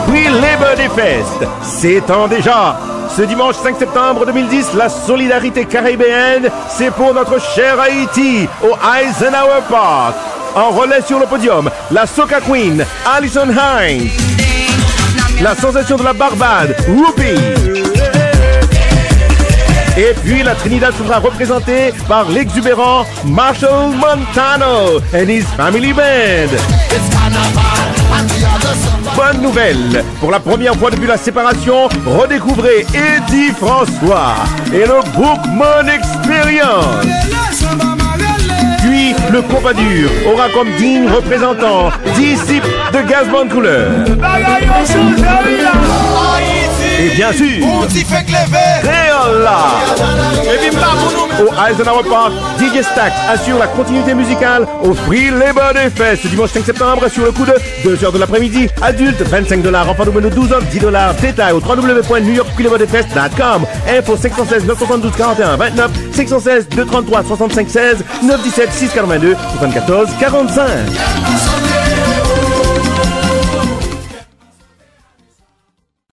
Free Labor Day Fest, s'étend déjà. Ce dimanche 5 septembre 2010, la solidarité caribéenne, c'est pour notre cher Haïti, au Eisenhower Park. En relais sur le podium, la Soca Queen, Alison Hines. La sensation de la Barbade, Whoopi. Et puis la Trinidad sera représentée par l'exubérant Marshall Montano and his family band. Bonne nouvelle, pour la première fois depuis la séparation, redécouvrez Eddie François et le Bookman Experience. Puis le Pompadour aura comme digne représentant disciple de Gazman Couleur. Et bien sûr, Créola. Au Eisenhower Park, DJ Stax assure la continuité musicale au Free Labor Day Fest dimanche 5 septembre sur le coup de 2h de l'après-midi. Adulte, $25. Enfant numéro 12 hommes, $10. Détail au www.newyorkfreelabordayfest.com. Info 516 972 41 29 516 233 65 16 917 642 74 45.